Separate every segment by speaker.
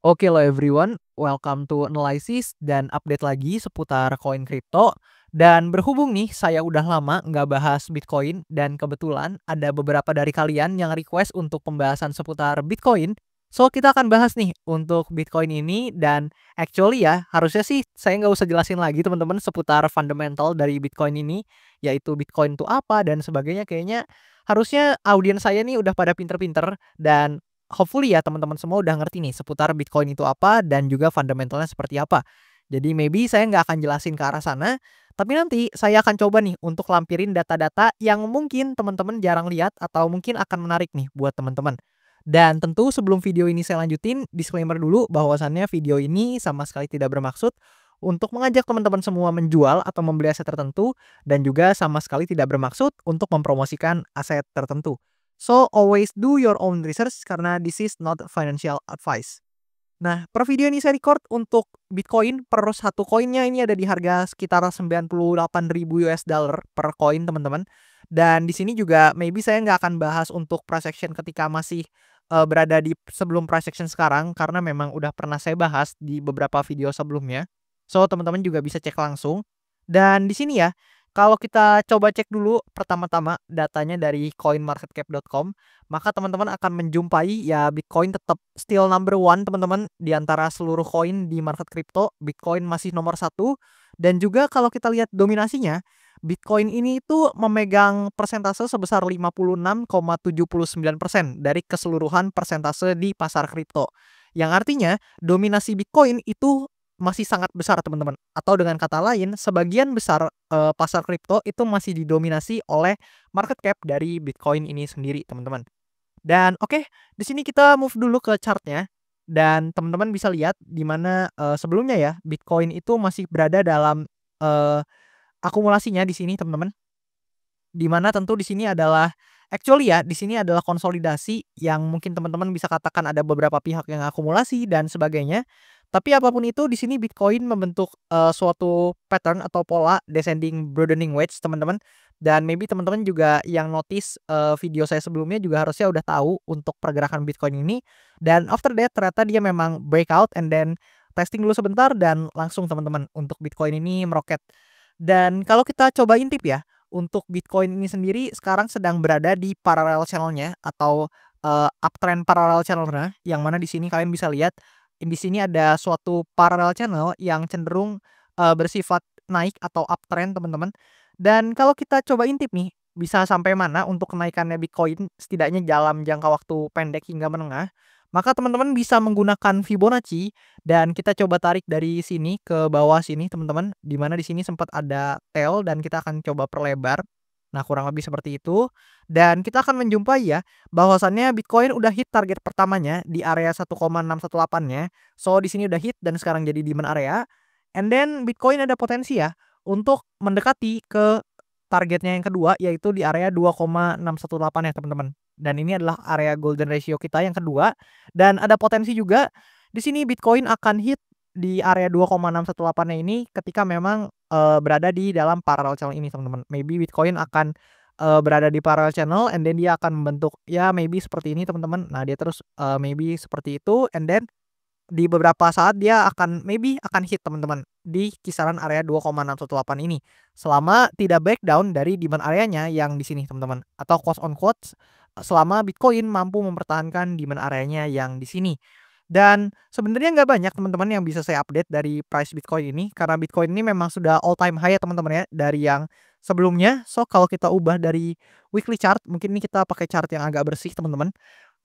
Speaker 1: Oke lo everyone, welcome to Analysis dan update lagi seputar koin kripto. Dan berhubung nih saya udah lama nggak bahas Bitcoin dan kebetulan ada beberapa dari kalian yang request untuk pembahasan seputar Bitcoin. So kita akan bahas nih untuk Bitcoin ini dan actually ya harusnya sih saya nggak usah jelasin lagi teman-teman seputar fundamental dari Bitcoin ini, yaitu Bitcoin itu apa dan sebagainya. Kayaknya harusnya audiens saya nih udah pada pinter-pinter dan hopefully ya teman-teman semua udah ngerti nih seputar Bitcoin itu apa dan juga fundamentalnya seperti apa. Jadi maybe saya nggak akan jelasin ke arah sana, tapi nanti saya akan coba nih untuk lampirin data-data yang mungkin teman-teman jarang lihat atau mungkin akan menarik nih buat teman-teman. Dan tentu sebelum video ini saya lanjutin, disclaimer dulu bahwasannya video ini sama sekali tidak bermaksud untuk mengajak teman-teman semua menjual atau membeli aset tertentu dan juga sama sekali tidak bermaksud untuk mempromosikan aset tertentu. So, always do your own research karena this is not financial advice. Nah, per video ini saya record untuk Bitcoin per satu koinnya ini ada di harga sekitar 98.000 US dollar per koin teman-teman. Dan di sini juga maybe saya nggak akan bahas untuk price action ketika masih berada di sebelum price action sekarang karena memang udah pernah saya bahas di beberapa video sebelumnya. So, teman-teman juga bisa cek langsung. Dan di sini ya, kalau kita coba cek dulu pertama-tama datanya dari coinmarketcap.com, maka teman-teman akan menjumpai ya Bitcoin tetap still number one teman-teman di antara seluruh koin di market kripto. Bitcoin masih nomor satu dan juga kalau kita lihat dominasinya, Bitcoin ini itu memegang persentase sebesar 56,79% dari keseluruhan persentase di pasar kripto. Yang artinya dominasi Bitcoin itu masih sangat besar teman-teman. Atau dengan kata lain, sebagian besar pasar kripto itu masih didominasi oleh market cap dari Bitcoin ini sendiri teman-teman. Dan oke, di sini kita move dulu ke chartnya dan teman-teman bisa lihat di mana sebelumnya ya Bitcoin itu masih berada dalam akumulasinya di sini teman-teman. Di mana tentu di sini adalah actually ya, di sini adalah konsolidasi yang mungkin teman-teman bisa katakan ada beberapa pihak yang akumulasi dan sebagainya. Tapi apapun itu di sini Bitcoin membentuk suatu pattern atau pola descending broadening wedge teman-teman. Dan maybe teman-teman juga yang notice video saya sebelumnya juga harusnya udah tahu untuk pergerakan Bitcoin ini. Dan after that ternyata dia memang breakout and then testing dulu sebentar dan langsung teman-teman untuk Bitcoin ini meroket. Dan kalau kita coba intip ya, untuk Bitcoin ini sendiri sekarang sedang berada di parallel channel-nya atau uptrend parallel channel-nya, yang mana di sini kalian bisa lihat di sini ada suatu parallel channel yang cenderung bersifat naik atau uptrend teman-teman. Dan kalau kita coba intip nih, bisa sampai mana untuk kenaikannya Bitcoin setidaknya dalam jangka waktu pendek hingga menengah, maka teman-teman bisa menggunakan Fibonacci dan kita coba tarik dari sini ke bawah sini teman-teman, di mana di sini sempat ada tail dan kita akan coba perlebar. Nah, kurang lebih seperti itu. Dan kita akan menjumpai ya bahwasannya Bitcoin udah hit target pertamanya di area 1,618-nya. So di sini udah hit dan sekarang jadi demand area. And then Bitcoin ada potensi ya untuk mendekati ke targetnya yang kedua yaitu di area 2,618 ya teman-teman. Dan ini adalah area golden ratio kita yang kedua dan ada potensi juga di sini Bitcoin akan hit di area 2,618-nya ini ketika memang berada di dalam parallel channel ini teman-teman. Maybe Bitcoin akan berada di parallel channel and then dia akan membentuk ya maybe seperti ini teman-teman. Nah, dia terus maybe seperti itu and then di beberapa saat dia akan maybe akan hit teman-teman di kisaran area 2,618 ini selama tidak breakdown dari demand areanya yang di sini teman-teman atau quote on quote selama Bitcoin mampu mempertahankan demand areanya yang di sini. Dan sebenarnya nggak banyak teman-teman yang bisa saya update dari price Bitcoin ini karena Bitcoin ini memang sudah all time high ya teman-teman ya dari yang sebelumnya. So kalau kita ubah dari weekly chart, mungkin ini kita pakai chart yang agak bersih teman-teman.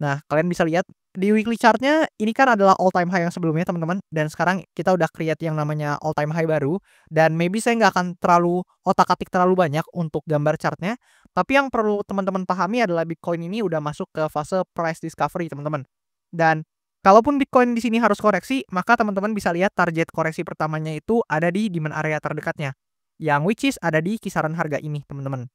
Speaker 1: Nah, kalian bisa lihat di weekly chartnya ini kan adalah all time high yang sebelumnya teman-teman dan sekarang kita udah create yang namanya all time high baru dan maybe saya nggak akan terlalu otak-atik terlalu banyak untuk gambar chartnya, tapi yang perlu teman-teman pahami adalah Bitcoin ini udah masuk ke fase price discovery teman-teman. Dan kalaupun Bitcoin di sini harus koreksi, maka teman-teman bisa lihat target koreksi pertamanya itu ada di demand area terdekatnya yang which is ada di kisaran harga ini teman-teman.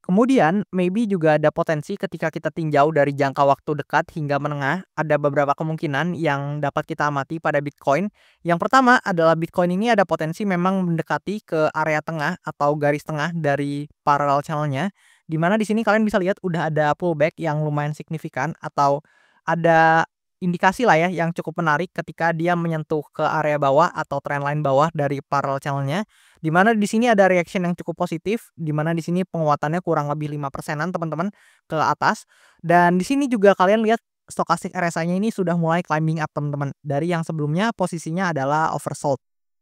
Speaker 1: Kemudian, maybe juga ada potensi ketika kita tinjau dari jangka waktu dekat hingga menengah, ada beberapa kemungkinan yang dapat kita amati pada Bitcoin. Yang pertama adalah Bitcoin ini ada potensi memang mendekati ke area tengah atau garis tengah dari parallel channel-nya, di mana di sini kalian bisa lihat udah ada pullback yang lumayan signifikan atau ada indikasi lah ya yang cukup menarik ketika dia menyentuh ke area bawah atau trendline bawah dari parallel channel-nya, di mana di sini ada reaction yang cukup positif, di mana di sini penguatannya kurang lebih 5%-an teman-teman ke atas. Dan di sini juga kalian lihat stochastic RSI-nya ini sudah mulai climbing up teman-teman, dari yang sebelumnya posisinya adalah oversold.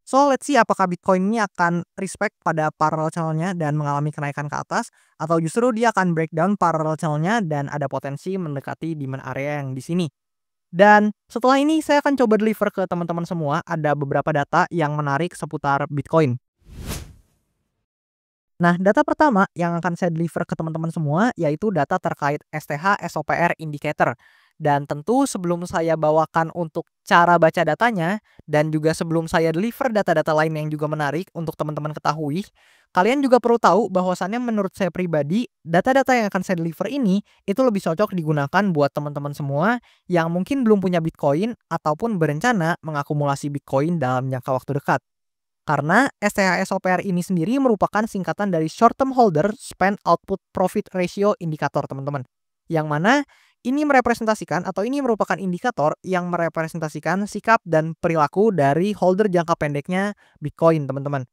Speaker 1: So, let's see apakah Bitcoin ini akan respect pada parallel channel-nya dan mengalami kenaikan ke atas, atau justru dia akan breakdown parallel channel-nya dan ada potensi mendekati demand area yang di sini. Dan setelah ini saya akan coba deliver ke teman-teman semua, ada beberapa data yang menarik seputar Bitcoin. Nah, data pertama yang akan saya deliver ke teman-teman semua yaitu data terkait STH SOPR indicator. Dan tentu sebelum saya bawakan untuk cara baca datanya dan juga sebelum saya deliver data-data lain yang juga menarik untuk teman-teman ketahui, kalian juga perlu tahu bahwasannya menurut saya pribadi, data-data yang akan saya deliver ini itu lebih cocok digunakan buat teman-teman semua yang mungkin belum punya Bitcoin ataupun berencana mengakumulasi Bitcoin dalam jangka waktu dekat. Karena STH-SOPR ini sendiri merupakan singkatan dari Short Term Holder Spend Output Profit Ratio Indicator, teman-teman. Yang mana ini merepresentasikan atau ini merupakan indikator yang merepresentasikan sikap dan perilaku dari holder jangka pendeknya Bitcoin, teman-teman.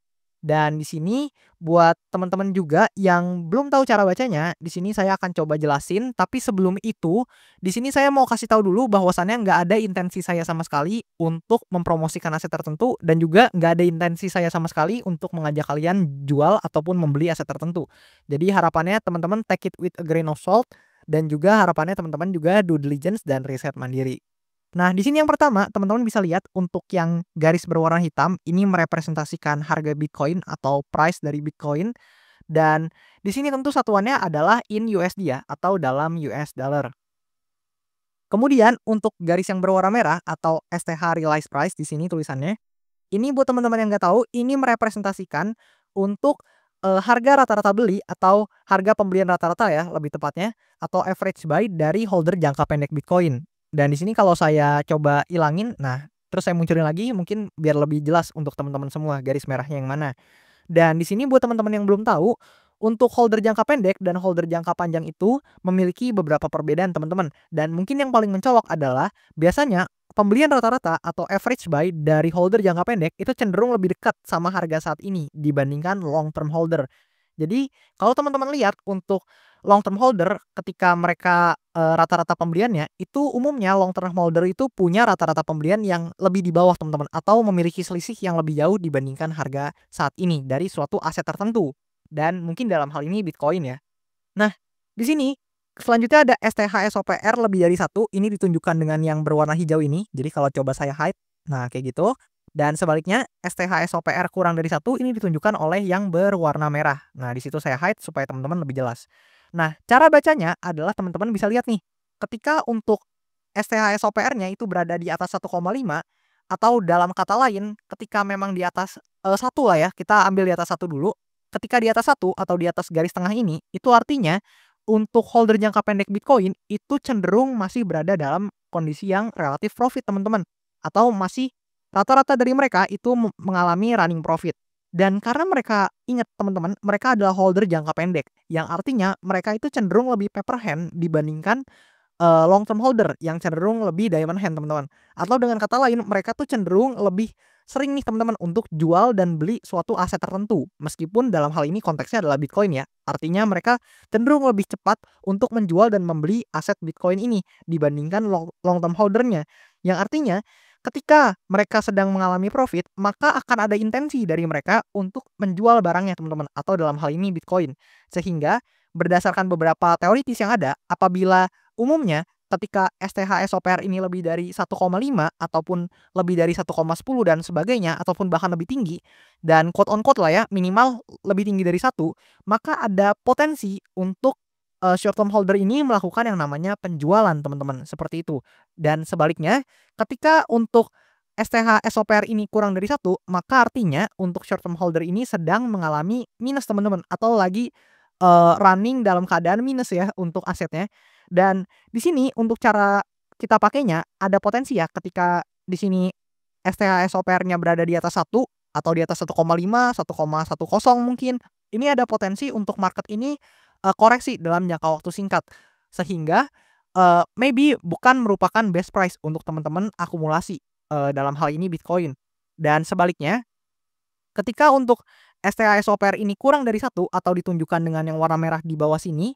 Speaker 1: Dan di sini buat teman-teman juga yang belum tahu cara bacanya, di sini saya akan coba jelasin. Tapi sebelum itu, di sini saya mau kasih tahu dulu bahwasannya nggak ada intensi saya sama sekali untuk mempromosikan aset tertentu dan juga nggak ada intensi saya sama sekali untuk mengajak kalian jual ataupun membeli aset tertentu. Jadi harapannya teman-teman take it with a grain of salt dan juga harapannya teman-teman juga due diligence dan riset mandiri. Nah, di sini yang pertama, teman-teman bisa lihat untuk yang garis berwarna hitam, ini merepresentasikan harga Bitcoin atau price dari Bitcoin. Dan di sini tentu satuannya adalah in USD ya, atau dalam US dollar. Kemudian untuk garis yang berwarna merah atau STH realized price di sini tulisannya, ini buat teman-teman yang nggak tahu, ini merepresentasikan untuk harga rata-rata beli atau harga pembelian rata-rata ya lebih tepatnya, atau average buy dari holder jangka pendek Bitcoin. Dan di sini kalau saya coba ilangin, nah terus saya munculin lagi mungkin biar lebih jelas untuk teman-teman semua garis merahnya yang mana. Dan di sini buat teman-teman yang belum tahu, untuk holder jangka pendek dan holder jangka panjang itu memiliki beberapa perbedaan teman-teman. Dan mungkin yang paling mencolok adalah biasanya pembelian rata-rata atau average buy dari holder jangka pendek itu cenderung lebih dekat sama harga saat ini dibandingkan long term holder. Jadi kalau teman-teman lihat untuk long term holder ketika mereka rata-rata pembeliannya itu umumnya long term holder itu punya rata-rata pembelian yang lebih di bawah teman-teman atau memiliki selisih yang lebih jauh dibandingkan harga saat ini dari suatu aset tertentu. Dan mungkin dalam hal ini Bitcoin ya. Nah, di sini selanjutnya ada STH SOPR lebih dari satu. Ini ditunjukkan dengan yang berwarna hijau ini. Jadi kalau coba saya hide, nah kayak gitu. Dan sebaliknya STH SOPR kurang dari satu ini ditunjukkan oleh yang berwarna merah. Nah, di situ saya hide supaya teman-teman lebih jelas. Nah, cara bacanya adalah teman-teman bisa lihat nih. Ketika untuk STH SOPR-nya itu berada di atas 1,5 atau dalam kata lain ketika memang di atas 1 lah ya, kita ambil di atas 1 dulu. Ketika di atas 1 atau di atas garis tengah ini, itu artinya untuk holder jangka pendek Bitcoin itu cenderung masih berada dalam kondisi yang relatif profit, teman-teman. Atau masih rata-rata dari mereka itu mengalami running profit. Dan karena mereka ingat teman-teman, mereka adalah holder jangka pendek, yang artinya mereka itu cenderung lebih paper hand dibandingkan long term holder yang cenderung lebih diamond hand, teman-teman. Atau dengan kata lain, mereka tuh cenderung lebih sering nih teman-teman untuk jual dan beli suatu aset tertentu. Meskipun dalam hal ini konteksnya adalah Bitcoin ya. Artinya mereka cenderung lebih cepat untuk menjual dan membeli aset Bitcoin ini dibandingkan long term holdernya. Yang artinya ketika mereka sedang mengalami profit, maka akan ada intensi dari mereka untuk menjual barangnya, teman-teman, atau dalam hal ini Bitcoin. Sehingga berdasarkan beberapa teoritis yang ada, apabila umumnya ketika STH SOPR ini lebih dari 1,5 ataupun lebih dari 1,10 dan sebagainya ataupun bahkan lebih tinggi dan quote on quote lah ya minimal lebih tinggi dari 1, maka ada potensi untuk short term holder ini melakukan yang namanya penjualan, teman-teman, seperti itu. Dan sebaliknya ketika untuk STH SOPR ini kurang dari 1, maka artinya untuk short term holder ini sedang mengalami minus, teman-teman, atau lagi running dalam keadaan minus ya untuk asetnya. Dan di sini untuk cara kita pakainya ada potensi ya ketika di sini STH SOPR-nya berada di atas 1 atau di atas 1,5, 1,10 mungkin. Ini ada potensi untuk market ini koreksi dalam jangka waktu singkat. Sehingga maybe bukan merupakan best price untuk teman-teman akumulasi, dalam hal ini Bitcoin. Dan sebaliknya, ketika untuk STH SOPR ini kurang dari 1 atau ditunjukkan dengan yang warna merah di bawah sini,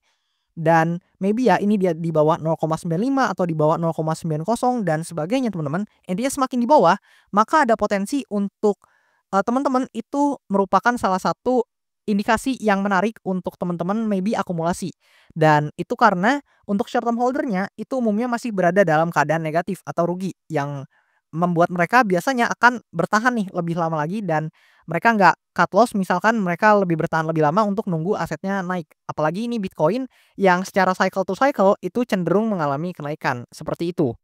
Speaker 1: dan maybe ya ini dia di bawah 0,95 atau di bawah 0,90 dan sebagainya teman-teman, intinya semakin di bawah, maka ada potensi untuk, teman-teman itu merupakan salah satu indikasi yang menarik untuk teman-teman maybe akumulasi. Dan itu karena untuk short term holder-nya itu umumnya masih berada dalam keadaan negatif atau rugi, yang membuat mereka biasanya akan bertahan nih lebih lama lagi dan mereka nggak cut loss, misalkan mereka lebih bertahan lebih lama untuk nunggu asetnya naik. Apalagi ini Bitcoin yang secara cycle to cycle itu cenderung mengalami kenaikan, seperti itu.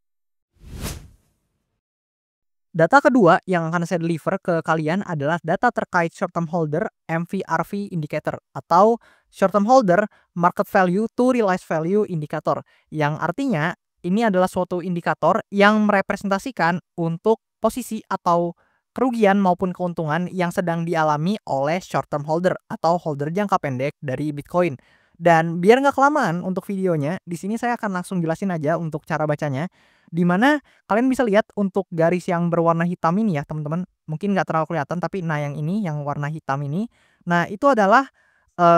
Speaker 1: Data kedua yang akan saya deliver ke kalian adalah data terkait short term holder MVRV indicator atau short term holder market value to realized value indicator, yang artinya ini adalah suatu indikator yang merepresentasikan untuk posisi atau kerugian maupun keuntungan yang sedang dialami oleh short term holder atau holder jangka pendek dari Bitcoin. Dan biar nggak kelamaan untuk videonya, di sini saya akan langsung jelasin aja untuk cara bacanya, di mana kalian bisa lihat untuk garis yang berwarna hitam ini ya teman-teman, mungkin nggak terlalu kelihatan tapi nah yang ini yang warna hitam ini, nah itu adalah,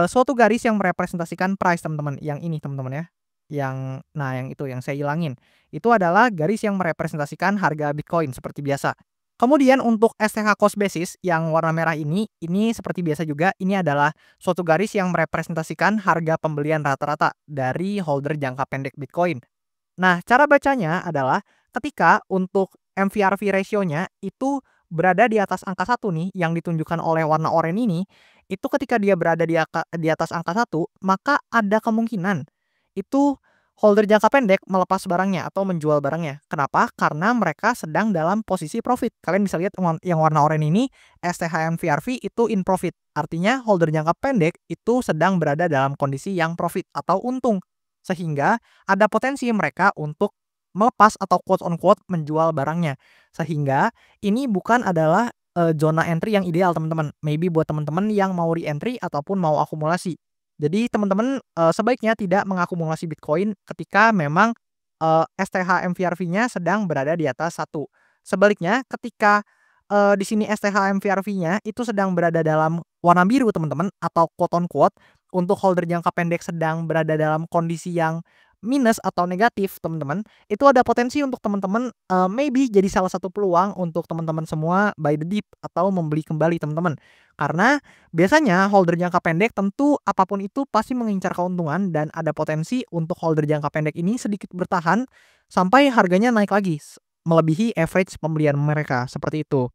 Speaker 1: suatu garis yang merepresentasikan price teman-teman, yang ini teman-teman ya, yang itu yang saya ilangin, itu adalah garis yang merepresentasikan harga Bitcoin seperti biasa. Kemudian untuk STH cost basis yang warna merah ini seperti biasa juga, ini adalah suatu garis yang merepresentasikan harga pembelian rata-rata dari holder jangka pendek Bitcoin. Nah, cara bacanya adalah ketika untuk MVRV ratio-nya itu berada di atas angka 1 nih, yang ditunjukkan oleh warna oranye ini, itu ketika dia berada di atas angka 1, maka ada kemungkinan itu holder jangka pendek melepas barangnya atau menjual barangnya. Kenapa? Karena mereka sedang dalam posisi profit. Kalian bisa lihat yang warna oranye ini, STH MVRV itu in profit. Artinya holder jangka pendek itu sedang berada dalam kondisi yang profit atau untung. Sehingga ada potensi mereka untuk melepas atau quote on quote menjual barangnya. Sehingga ini bukan adalah, zona entry yang ideal teman-teman. Maybe buat teman-teman yang mau re-entry ataupun mau akumulasi. Jadi teman-teman, sebaiknya tidak mengakumulasi Bitcoin ketika memang, STH MVRV-nya sedang berada di atas 1. Sebaliknya ketika, di sini STH MVRV-nya itu sedang berada dalam warna biru teman-teman atau quote on quote untuk holder jangka pendek sedang berada dalam kondisi yang minus atau negatif teman-teman, itu ada potensi untuk teman-teman, maybe jadi salah satu peluang untuk teman-teman semua buy the dip atau membeli kembali teman-teman. Karena biasanya holder jangka pendek tentu apapun itu pasti mengincar keuntungan dan ada potensi untuk holder jangka pendek ini sedikit bertahan sampai harganya naik lagi melebihi average pembelian mereka, seperti itu.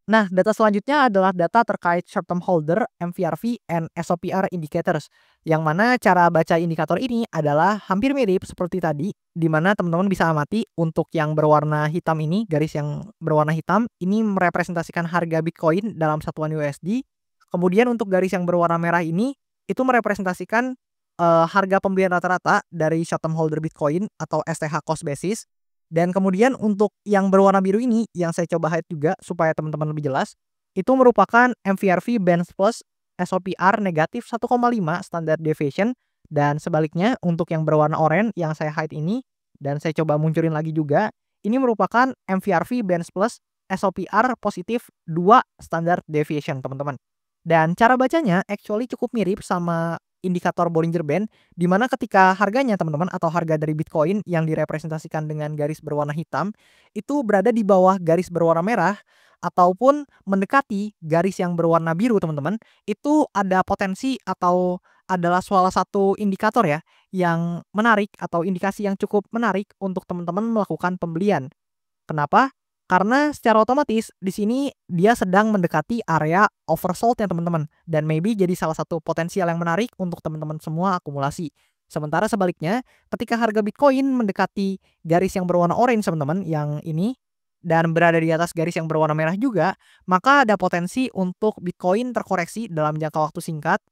Speaker 1: Nah, data selanjutnya adalah data terkait short term holder, MVRV, and SOPR indicators. Yang mana cara baca indikator ini adalah hampir mirip seperti tadi, di mana teman-teman bisa amati untuk yang berwarna hitam ini, garis yang berwarna hitam, ini merepresentasikan harga Bitcoin dalam satuan USD. Kemudian untuk garis yang berwarna merah ini, itu merepresentasikan harga pembelian rata-rata dari short term holder Bitcoin atau STH cost basis. Dan kemudian untuk yang berwarna biru ini, yang saya coba hide juga supaya teman-teman lebih jelas, itu merupakan MVRV Bench Plus SOPR negatif 1,5 standard deviation, dan sebaliknya untuk yang berwarna oranye yang saya hide ini, dan saya coba munculin lagi juga, ini merupakan MVRV Bench Plus SOPR positif 2 standard deviation teman-teman. Dan cara bacanya actually cukup mirip sama indikator Bollinger Band, di mana ketika harganya teman-teman atau harga dari Bitcoin yang direpresentasikan dengan garis berwarna hitam itu berada di bawah garis berwarna merah ataupun mendekati garis yang berwarna biru teman-teman, itu ada potensi atau adalah salah satu indikator ya yang menarik atau indikasi yang cukup menarik untuk teman-teman melakukan pembelian. Kenapa? Karena secara otomatis di sini dia sedang mendekati area oversold-nya teman-teman, dan maybe jadi salah satu potensial yang menarik untuk teman-teman semua akumulasi. Sementara sebaliknya, ketika harga Bitcoin mendekati garis yang berwarna orange teman-teman, yang ini, dan berada di atas garis yang berwarna merah juga, maka ada potensi untuk Bitcoin terkoreksi dalam jangka waktu singkat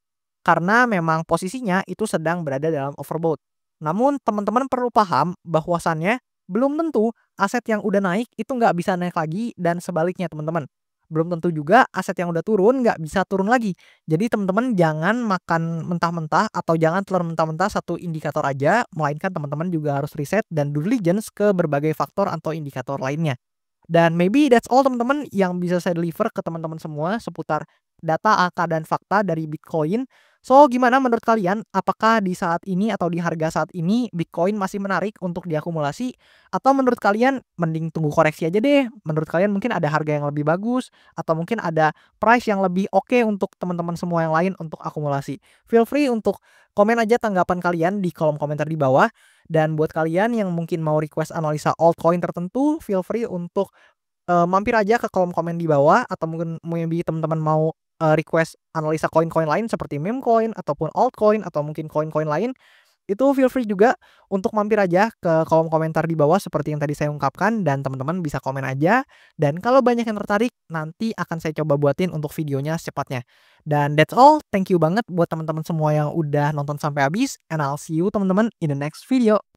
Speaker 1: karena memang posisinya itu sedang berada dalam overbought. Namun teman-teman perlu paham bahwasannya belum tentu aset yang udah naik itu nggak bisa naik lagi dan sebaliknya teman-teman. belum tentu juga aset yang udah turun nggak bisa turun lagi. Jadi teman-teman jangan makan mentah-mentah atau jangan telan mentah-mentah satu indikator aja, melainkan teman-teman juga harus riset dan due diligence ke berbagai faktor atau indikator lainnya. Dan maybe that's all teman-teman yang bisa saya deliver ke teman-teman semua seputar data, angka, dan fakta dari Bitcoin. So, gimana menurut kalian? Apakah di saat ini atau di harga saat ini Bitcoin masih menarik untuk diakumulasi? Atau menurut kalian mending tunggu koreksi aja deh? Menurut kalian mungkin ada harga yang lebih bagus atau mungkin ada price yang lebih oke untuk teman-teman semua yang lain untuk akumulasi? Feel free untuk komen aja tanggapan kalian di kolom komentar di bawah. Dan buat kalian yang mungkin mau request analisa altcoin tertentu, feel free untuk mampir aja ke kolom komen di bawah atau mungkin maybe teman-teman mau, request analisa koin-koin lain seperti meme coin ataupun altcoin atau mungkin koin-koin lain, itu feel free juga untuk mampir aja ke kolom komentar di bawah seperti yang tadi saya ungkapkan dan teman-teman bisa komen aja dan kalau banyak yang tertarik nanti akan saya coba buatin untuk videonya secepatnya. Dan that's all, thank you banget buat teman-teman semua yang udah nonton sampai habis and I'll see you teman-teman in the next video.